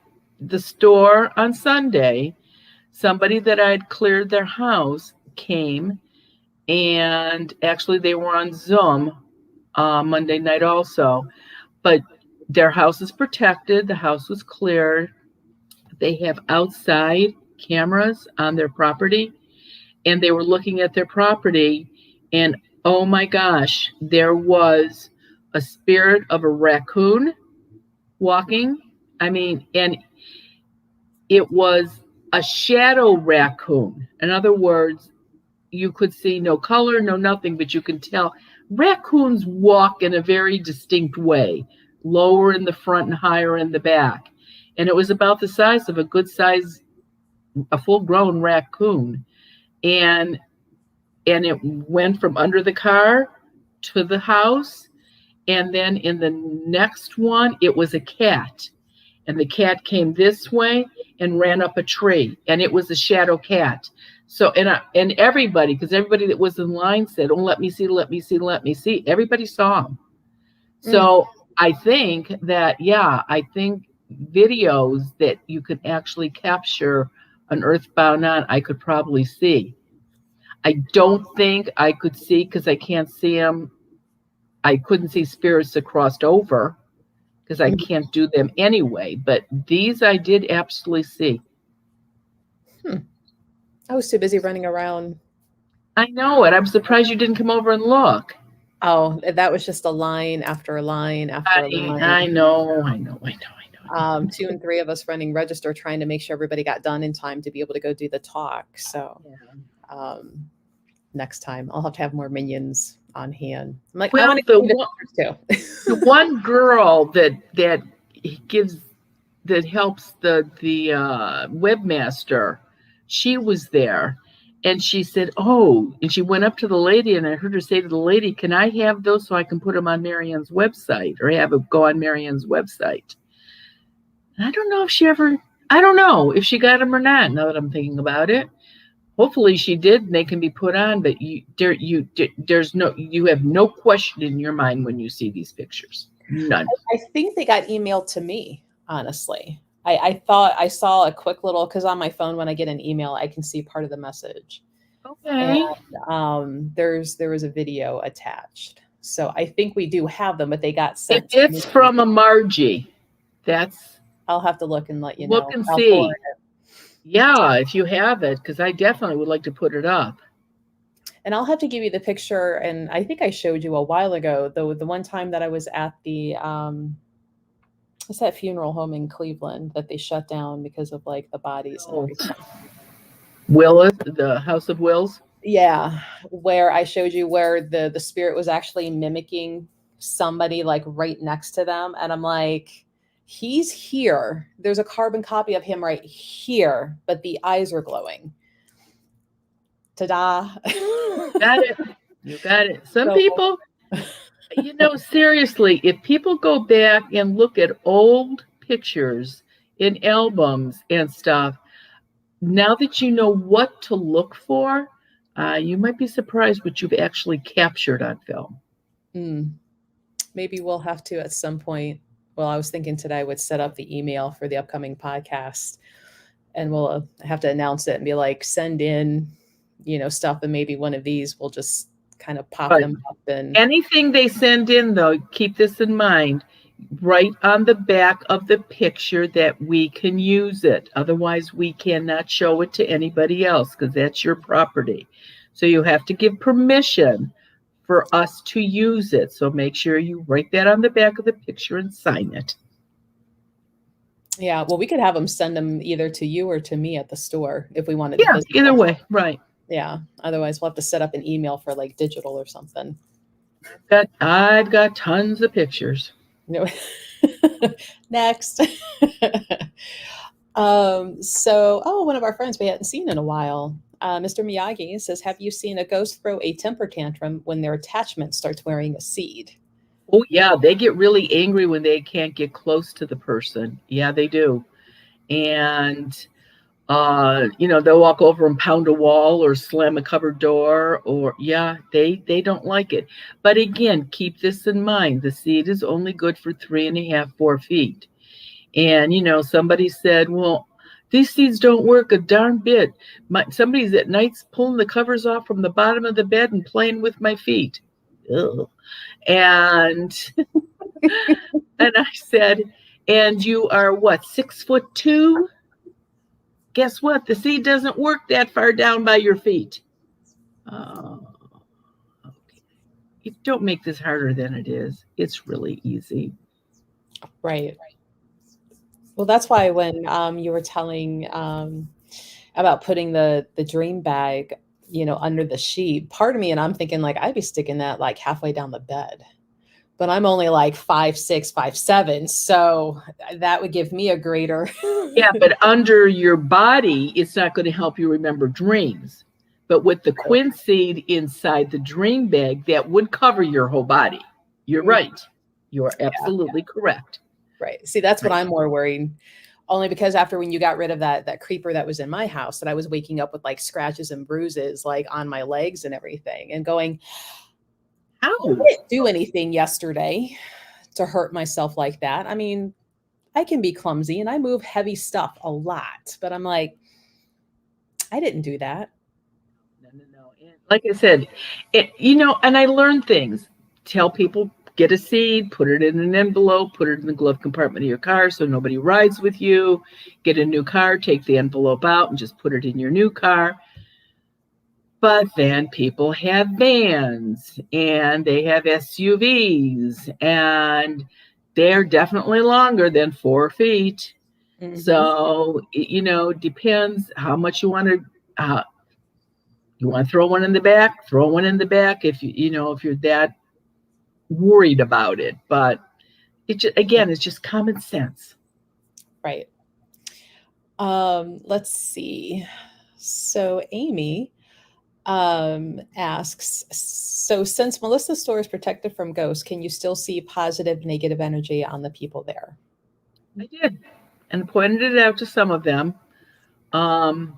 the store on Sunday, somebody that I'd cleared their house came, and actually they were on Zoom Monday night also, but their house is protected. The house was cleared. They have outside cameras on their property, and they were looking at their property, and oh my gosh, there was a spirit of a raccoon walking. I mean, and it was a shadow raccoon. In other words, you could see no color, no nothing, but you can tell raccoons walk in a very distinct way, lower in the front and higher in the back. And it was about the size of a full-grown raccoon. And it went from under the car to the house. And then in the next one, it was a cat. And the cat came this way and ran up a tree. And it was a shadow cat. So, and everybody, because everybody that was in line said, oh, let me see, let me see, let me see. Everybody saw him. So I think that, I think videos that you could actually capture an Earthbound on, I could probably see. I don't think I could see, because I can't see them. I couldn't see spirits that crossed over because I can't do them anyway. But these I did absolutely see. I was too busy running around. I know it. I'm surprised you didn't come over and look. Oh, that was just a line after a line after a line. I know. 2 and 3 of us running register, trying to make sure everybody got done in time to be able to go do the talk. So next time I'll have to have more minions on hand. I'm like, well, the one girl that helps the webmaster, she was there. And she said, oh, and she went up to the lady, and I heard her say to the lady, can I have those so I can put them on Marianne's website, or have it go on Marianne's website? And I don't know if she got them or not, now that I'm thinking about it. Hopefully she did, and they can be put on, but you have no question in your mind when you see these pictures. None. I think they got emailed to me, honestly. I thought I saw a quick little, because on my phone, when I get an email, I can see part of the message. Okay. And there was a video attached. So I think we do have them, but they got sent. If it's from a Margie, I'll have to look and let you know. Look and see. Yeah, if you have it, because I definitely would like to put it up. And I'll have to give you the picture. And I think I showed you a while ago, though, the one time that I was at the what's that funeral home in Cleveland that they shut down because of like the bodies and everything. Willis, the House of Wills. Yeah, where I showed you where the spirit was actually mimicking somebody like right next to them, and I'm like, he's here. There's a carbon copy of him right here, but the eyes are glowing. Ta-da! You got it. Some people. Seriously, if people go back and look at old pictures in albums and stuff, now that you know what to look for, you might be surprised what you've actually captured on film. Mm. Maybe we'll have to at some point. Well, I was thinking today I would set up the email for the upcoming podcast, and we'll have to announce it and be like, send in, stuff, and maybe one of these will just kind of pop But them up. And anything they send in, though, keep this in mind. Write on the back of the picture that we can use it. Otherwise, we cannot show it to anybody else because that's your property. So you have to give permission for us to use it. So make sure you write that on the back of the picture and sign it. yeah, well, we could have them send them either to you or to me at the store if we wanted to Yeah, visit either them. way, right. Yeah. Otherwise, we'll have to set up an email for like digital or something. I've got tons of pictures. Next. One of our friends we hadn't seen in a while, Mr. Miyagi says, have you seen a ghost throw a temper tantrum when their attachment starts wearing a seed? Oh, yeah, they get really angry when they can't get close to the person. Yeah, they do. And, they'll walk over and pound a wall or slam a cupboard door, or, yeah, they don't like it. But again, keep this in mind. The seed is only good for 3.5, 4 feet. And, somebody said, well, these seeds don't work a darn bit. Somebody's at nights pulling the covers off from the bottom of the bed and playing with my feet. Ugh. And and I said, and you are what, 6'2"? Guess what? The seed doesn't work that far down by your feet. Oh, okay. Don't make this harder than it is. It's really easy. Right. Well, that's why when you were telling about putting the dream bag, under the sheet, part of me, and I'm thinking like I'd be sticking that like halfway down the bed, but I'm only like 5'6", 5'7", so that would give me a greater. Yeah, but under your body, it's not going to help you remember dreams. But with the quince seed inside the dream bag, that would cover your whole body. You're right. You're absolutely correct. Right. See, that's what I'm more worried. Only because after when you got rid of that creeper that was in my house, that I was waking up with like scratches and bruises like on my legs and everything, and going, how? I didn't do anything yesterday to hurt myself like that. I mean, I can be clumsy and I move heavy stuff a lot, but I'm like, I didn't do that. No. And like I said, and I learned things. Tell people, get a seed, put it in an envelope, put it in the glove compartment of your car so nobody rides with you. Get a new car, take the envelope out and just put it in your new car. But then people have vans and they have SUVs and they're definitely longer than 4 feet. Mm-hmm. So, depends how much you want to, you want to throw one in the back, throw one in the back if if you're that worried about it. But it's just common sense. Right. Let's see. So Amy asks, so since Melissa's store is protected from ghosts, can you still see positive, negative energy on the people there? I did, and pointed it out to some of them. And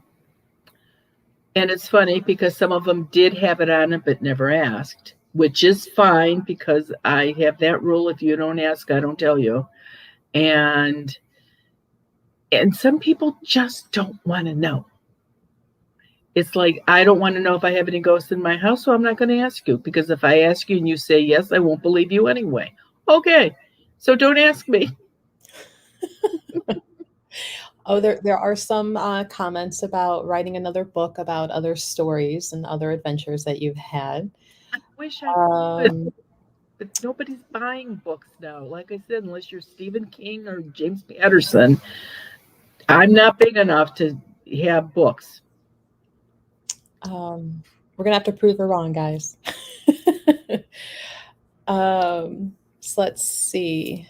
it's funny because some of them did have it on it, but never asked, which is fine because I have that rule. If you don't ask, I don't tell you. And some people just don't want to know. It's like, I don't want to know if I have any ghosts in my house, so I'm not going to ask you, because if I ask you and you say yes, I won't believe you anyway. Okay, so don't ask me. Oh, there are some comments about writing another book about other stories and other adventures that you've had. I wish I could, but nobody's buying books now. Like I said, unless you're Stephen King or James Patterson, I'm not big enough to have books. We're gonna have to prove her wrong, guys. So let's see.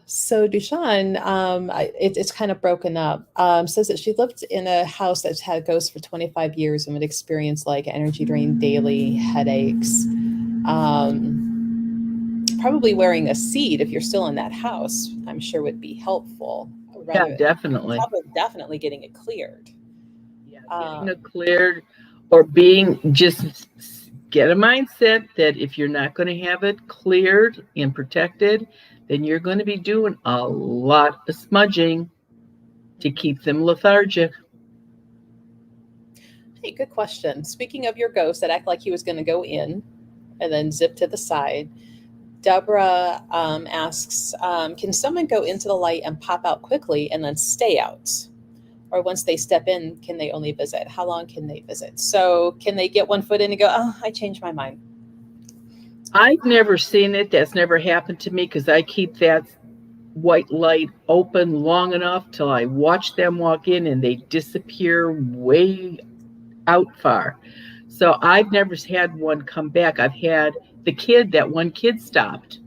So Dushan, it's kind of broken up. Says that she lived in a house that's had ghosts for 25 years and would experience like energy drain, daily headaches. Probably wearing a seed if you're still in that house, I'm sure would be helpful. Yeah, rather on definitely. top of definitely getting it cleared. Yeah, getting Um, it cleared or being just get a mindset that if you're not going to have it cleared and protected, then you're going to be doing a lot of smudging to mhm. keep them lethargic. Hey, good question. Speaking of your ghost that acted like he was going to go in and then zip to the side, Deborah asks, can someone go into the light and pop out quickly and then stay out? Or once they step in, can they only visit? How long can they visit? So can they get one foot in and go, oh, I changed my mind? I've never seen it. That's never happened to me because I keep that white light open long enough till I watch them walk in and they disappear way out far. So I've never had one come back. I've had that one kid stopped.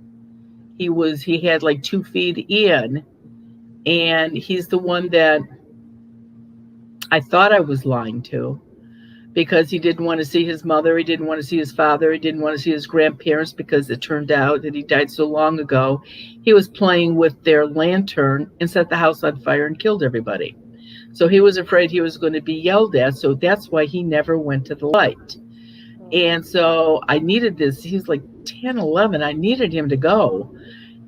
He had like 2 feet in, and he's the one that I thought I was lying to because he didn't want to see his mother, he didn't want to see his father, he didn't want to see his grandparents because it turned out that he died so long ago. He was playing with their lantern and set the house on fire and killed everybody. So he was afraid he was going to be yelled at. So that's why he never went to the light. And so I needed this. He was like 10, 11. I needed him to go.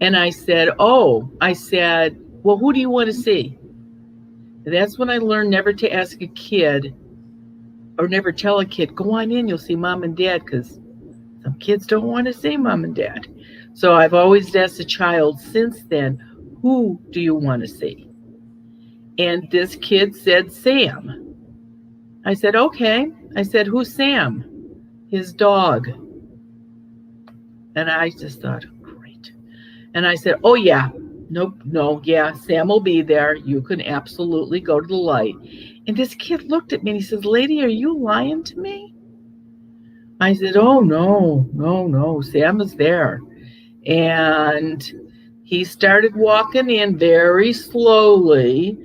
And I said, well, who do you want to see? And that's when I learned never to ask a kid or never tell a kid, go on in, you'll see mom and dad, because some kids don't want to see mom and dad. So I've always asked a child since then, who do you want to see? And this kid said, Sam. I said, okay. I said, who's Sam? His dog. And I just thought, great. And I said, oh, yeah. Nope, no, yeah, Sam will be there. You can absolutely go to the light. And this kid looked at me and he says, lady, are you lying to me? I said, oh, no, no, no. Sam is there. And he started walking in very slowly.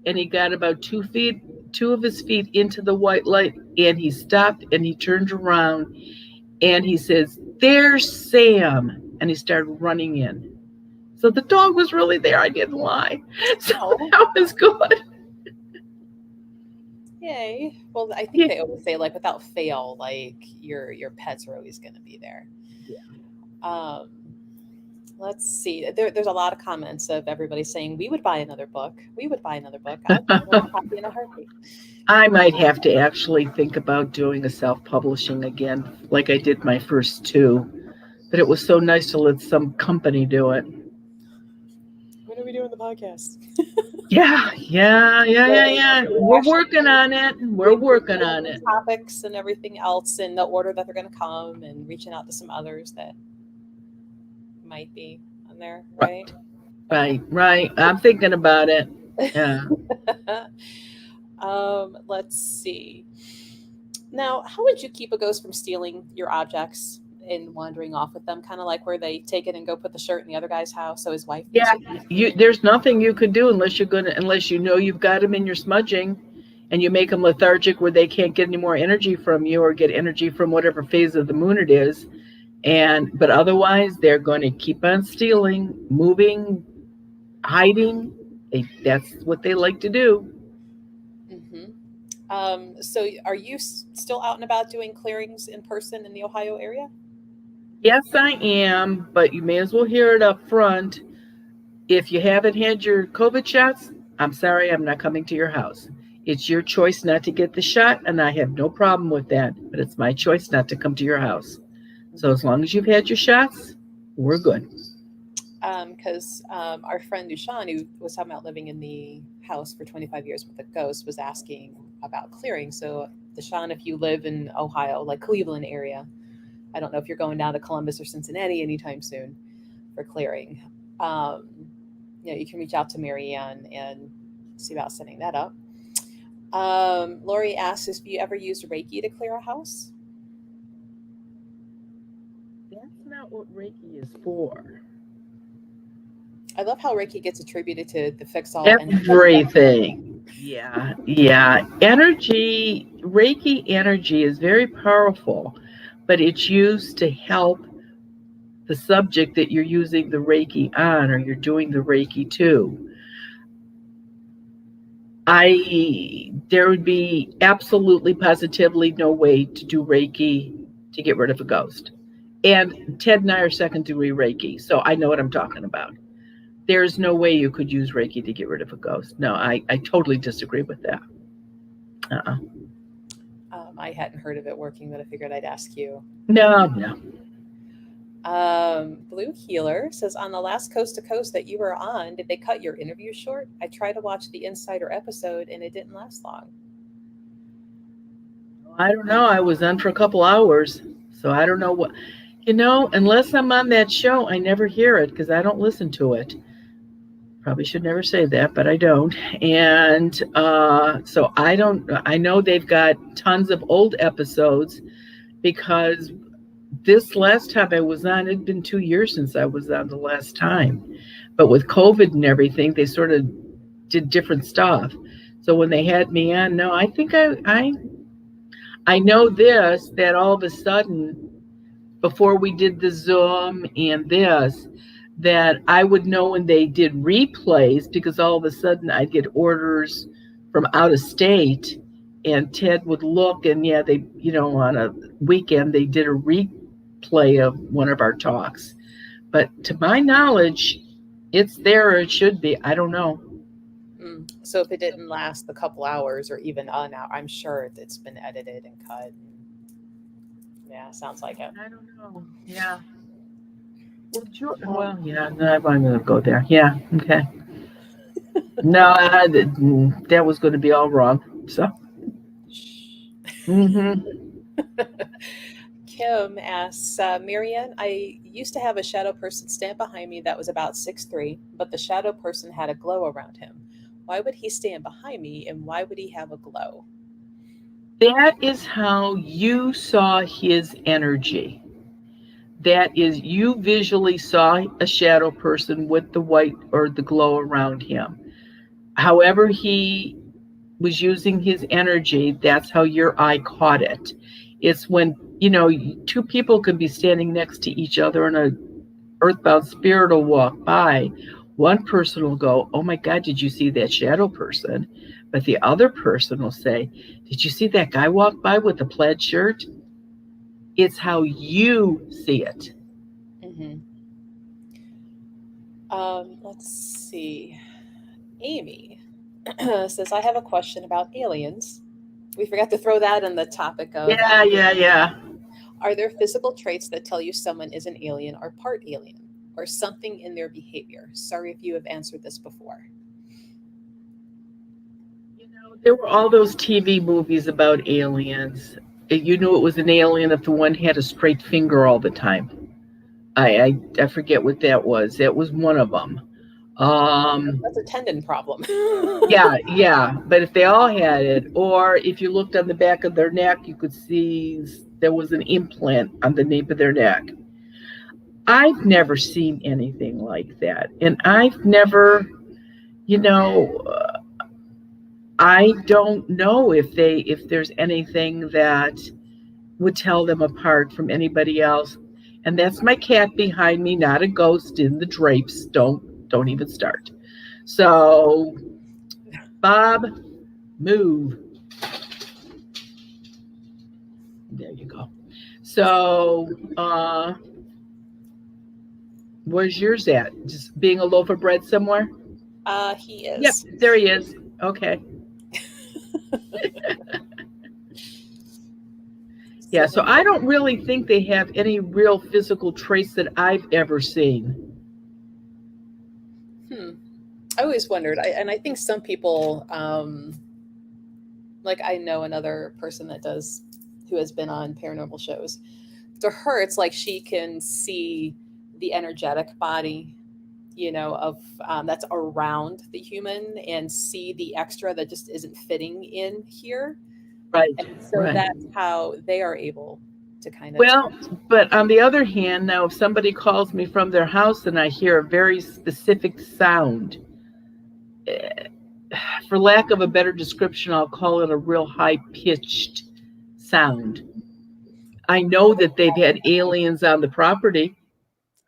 And he got about 2 feet, 2 of his feet into the white light. And he stopped and he turned around and he says, there's Sam. And he started running in. So the dog was really there. I didn't lie. So Oh, that was good. yay. Well, I think Yeah. they always say, like, without fail, like, your pets are always going to be there. Um, let's see. There's a lot of comments of everybody saying, we would buy another book. We would buy another book. I'd buy another copy in a heartbeat. I might have to actually think about doing a self publishing again, like I did my first two. But it was so nice to let some company do it. When are we doing the podcast? Yeah. We're We're actually working on it. We're we're working on planning it. topics and everything else in the order that they're going to come and reaching out to some others that might be on there, right? Okay. Right. I'm thinking about it. Yeah. Let's see. Now, how would you keep a ghost from stealing your objects and wandering off with them? Kind of like where they take it and go put the shirt in the other guy's house so his wife can Yeah. see it. There's nothing you could do unless you know you've got them in your smudging and you make them lethargic where they can't get any more energy from you or get energy from whatever phase of the moon it is. But otherwise they're going to keep on stealing, moving, hiding. That's what they like to do. Hmm. So, are you still out and about doing clearings in person in the Ohio area? Yes, I am, but you may as well hear it up front. If you haven't had your COVID shots, I'm sorry, I'm not coming to your house. It's your choice not to get the shot, and I have no problem with that, but it's my choice not to come to your house. So as long as you've had your shots, we're good. Because our friend Dushan, who was talking about living in the house for 25 years with a ghost, was asking about clearing. So, Dushan, if you live in Ohio, like Cleveland area, I don't know if you're going down to Columbus or Cincinnati anytime soon for clearing. Um, you can reach out to Marianne and see about setting that up. Lori asks, if you ever used Reiki to clear a house? That's not what Reiki is for. I love how Reiki gets attributed to the fix all and Everything. Yeah. Reiki energy is very powerful, but it's used to help the subject that you're using the Reiki on or you're doing the Reiki to. there would be absolutely positively no way to do Reiki to get rid of a ghost. And Ted and I are second degree Reiki, so I know what I'm talking about. There's no way you could use Reiki to get rid of a ghost. No, I totally disagree with that. Uh-uh. I hadn't heard of it working, but I figured I'd ask you. No, no. Blue Healer says, on the last Coast to Coast that you were on, did they cut your interview short? I tried to watch the Insider episode and it didn't last long. I don't know. I was on for a couple hours, so I don't know what. Unless I'm on that show, I never hear it because I don't listen to it. Probably should never say that, but I don't. And so I don't. I know they've got tons of old episodes because this last time I was on, it'd been 2 years since I was on the last time. But with COVID and everything, they sort of did different stuff. So when they had me on, no, I think I know this, that all of a sudden, before we did the Zoom and this, that I would know when they did replays because all of a sudden I'd get orders from out of state and Ted would look and yeah, they, on a weekend, they did a replay of one of our talks. But to my knowledge, it's there or it should be. I don't know. So if it didn't last a couple hours or even an hour, I'm sure it's been edited and cut. Yeah, sounds like it. I don't know. Yeah. Well, yeah, no, I'm going to go there. Yeah, okay. No, that was going to be all wrong. So. Mm-hmm. Kim asks, Marianne, I used to have a shadow person stand behind me that was about 6'3", but the shadow person had a glow around him. Why would he stand behind me and why would he have a glow? That is how you saw his energy. That is, you visually saw a shadow person with the white or the glow around him. However he was using his energy, that's how your eye caught it. It's when, two people could be standing next to each other and a earthbound spirit will walk by. One person will go, oh my God, did you see that shadow person? But the other person will say, did you see that guy walk by with the plaid shirt? It's how you see it. Mm-hmm. Let's see. Amy says, I have a question about aliens. We forgot to throw that in the topic of... Yeah. Are there physical traits that tell you someone is an alien or part alien? Or something in their behavior? Sorry if you have answered this before. There were all those TV movies about aliens. You knew it was an alien if the one had a straight finger all the time. I forget what that was. That was one of them. That's a tendon problem. Yeah. But if they all had it, or if you looked on the back of their neck, you could see there was an implant on the nape of their neck. I've never seen anything like that. And I've never, I don't know if there's anything that would tell them apart from anybody else. And that's my cat behind me, not a ghost in the drapes. Don't even start. So, Bob, move. There you go. So, where's yours at? Just being a loaf of bread somewhere? He is. Yep, there he is. Okay. Yeah, so I don't really think they have any real physical traits that I've ever seen. I always wondered, and I think some people, like I know another person who has been on paranormal shows. To her, it's like she can see the energetic body, of that's around the human and see the extra that just isn't fitting in here. Right. And so that's how they are able to kind of... Well, but on the other hand, now if somebody calls me from their house and I hear a very specific sound, for lack of a better description, I'll call it a real high-pitched sound. I know that they've had aliens on the property.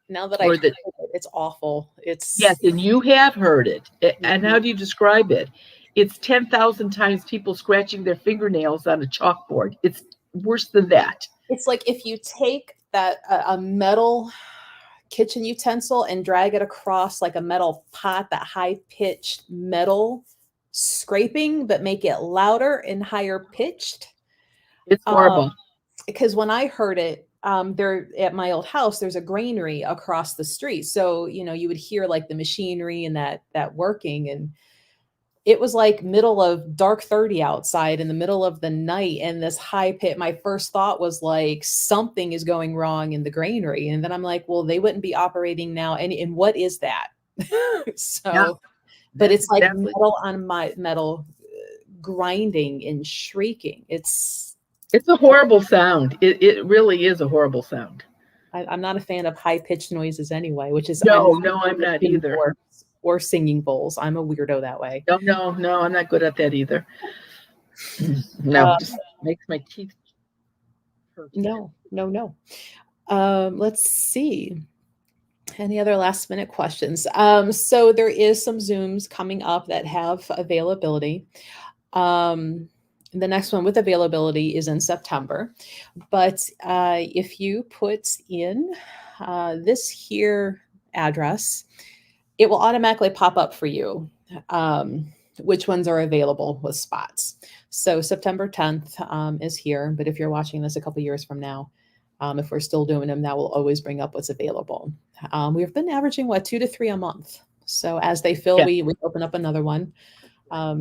Now that I heard it, it's awful. Yes, and you have heard it. And how do you describe it? it's 10,000 times people scratching their fingernails on a chalkboard. It's worse than that. It's like if you take that a metal kitchen utensil and drag it across like a metal pot, that high pitched metal scraping, but make it louder and higher pitched. It's horrible. Because when I heard it, there at my old house, there's a granary across the street. So, you would hear like the machinery and that working. And it was like middle of dark 30 outside in the middle of the night. And this high pit, my first thought was like, something is going wrong in the granary. And then I'm like, well, they wouldn't be operating now. And what is that? So, Yeah, but it's like exactly. metal on my metal grinding and shrieking. It's a horrible sound. It really is a horrible sound. I'm not a fan of high pitched noises anyway, which is No, I'm not either. Or singing bowls. I'm a weirdo that way. No, I'm not good at that either. No, just makes my teeth hurt. No. Let's see. Any other last minute questions? So there is some Zooms coming up that have availability. The next one with availability is in September. But if you put in this here address, it will automatically pop up for you which ones are available with spots. So September 10th is here. But if you're watching this a couple years from now, if we're still doing them, that will always bring up what's available. We've been averaging 2 to 3 a month. So as they fill, Yeah. we open up another one.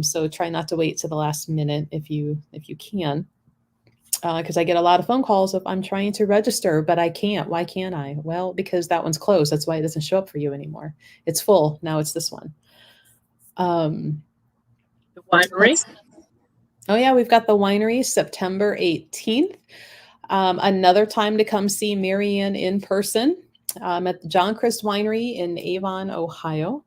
So try not to wait to the last minute if you can, because I get a lot of phone calls if I'm trying to register, but I can't. Why can't I? Well, because that one's closed. That's why it doesn't show up for you anymore. It's full. Now it's this one. The winery. Oh yeah, we've got the winery September 18th. Another time to come see Marianne in person at the John Christ Winery in Avon, Ohio.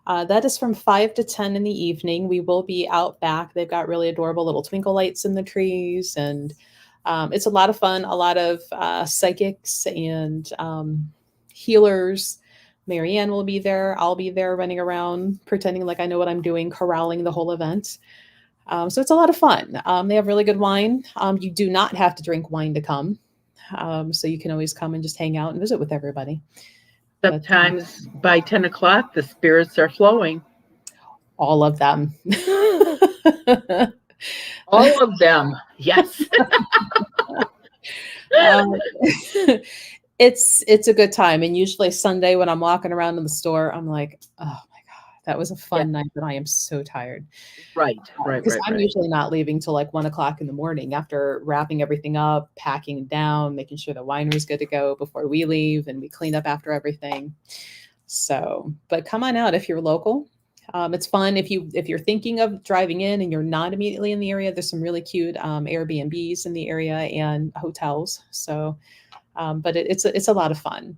That is from 5 to 10 in the evening. We will be out back. They've got really adorable little twinkle lights in the trees, and it's a lot of fun. A lot of psychics and healers. Marianne will be there. I'll be there running around, pretending like I know what I'm doing, corralling the whole event. So it's a lot of fun. They have really good wine. You do not have to drink wine to come. So you can always come and just hang out and visit with everybody. Sometimes by 10 o'clock, the spirits are flowing. All of them. All of them. Yes. It's a good time. And usually Sunday when I'm walking around in the store, I'm like, oh my God, that was a fun night, but I am so tired. Right. Because I'm usually not leaving till like 1 o'clock in the morning after wrapping everything up, packing down, making sure the winery's good to go before we leave, and we clean up after everything. So, but come on out if you're local. It's fun. If you're thinking of driving in and you're not immediately in the area, there's some really cute Airbnbs in the area and hotels. So, but it's a lot of fun.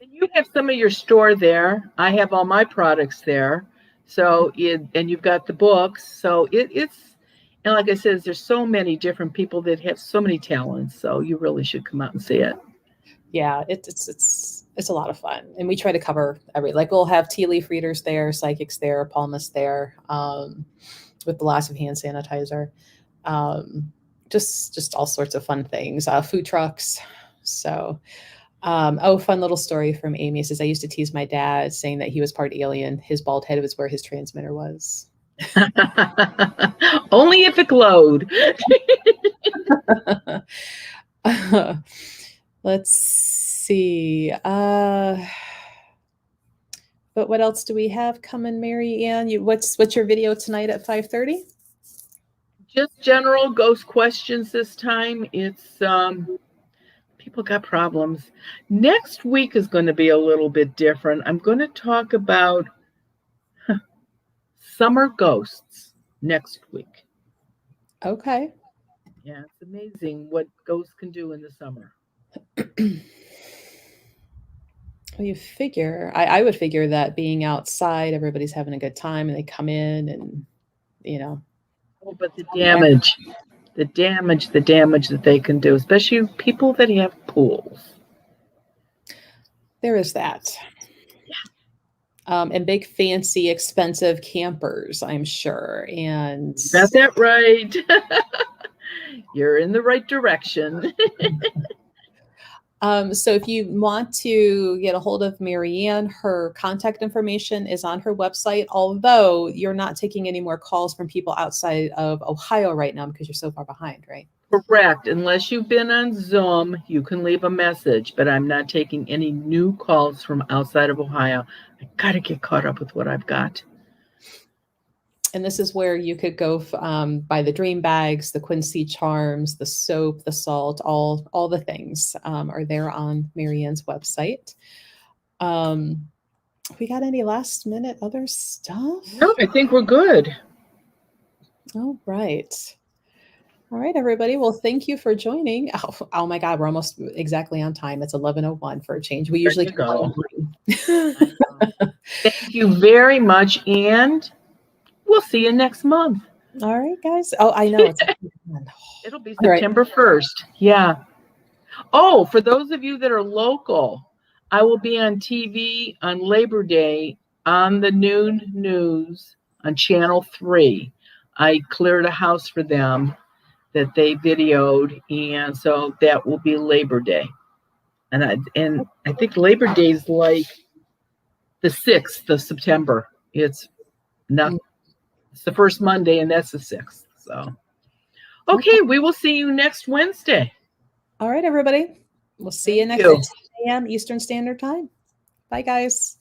And you have some of your store there. I have all my products there. So, and you've got the books. So it's, and like I said, there's so many different people that have so many talents. So you really should come out and see it. Yeah, it's a lot of fun. And we try to cover we'll have tea leaf readers there, psychics there, palmists there, with lots of hand sanitizer, just all sorts of fun things, food trucks. So, fun little story from Amy. Says, I used to tease my dad saying that he was part alien. His bald head was where his transmitter was. Only if it glowed. Let's see. But what else do we have coming, Mary Ann? What's your video tonight at 5:30? Just general ghost questions this time. It's people got problems. Next week is going to be a little bit different. I'm going to talk about summer ghosts next week. Okay. Yeah, it's amazing what ghosts can do in the summer. Well, you figure, I would figure that being outside, everybody's having a good time and they come in and, Oh, but the damage that they can do, especially people that have pools. There is that. Yeah. and big, fancy, expensive campers, I'm sure. And Got that right. You're in the right direction. so if you want to get a hold of Marianne, her contact information is on her website, although you're not taking any more calls from people outside of Ohio right now because you're so far behind, right? Correct. Unless you've been on Zoom, you can leave a message, but I'm not taking any new calls from outside of Ohio. I got to get caught up with what I've got. And this is where you could go buy the dream bags, the Quincy charms, the soap, the salt, all the things are there on Marianne's website. We got any last minute other stuff? No, I think we're good. All right. All right, everybody. Well, thank you for joining. Oh my God, we're almost exactly on time. It's 11:01 for a change. We usually go. Thank you very much, and we'll see you next month. All right, guys. Oh, I know. It'll be September 1st. Yeah. Oh, for those of you that are local, I will be on TV on Labor Day on the noon news on Channel 3. I cleared a house for them that they videoed, and so that will be Labor Day. And I think Labor Day is like the 6th of September. It's the first Monday, and that's the 6th. So, okay, we will see you next Wednesday. All right, everybody. We'll see you next 6 a.m. Eastern Standard Time. Bye, guys.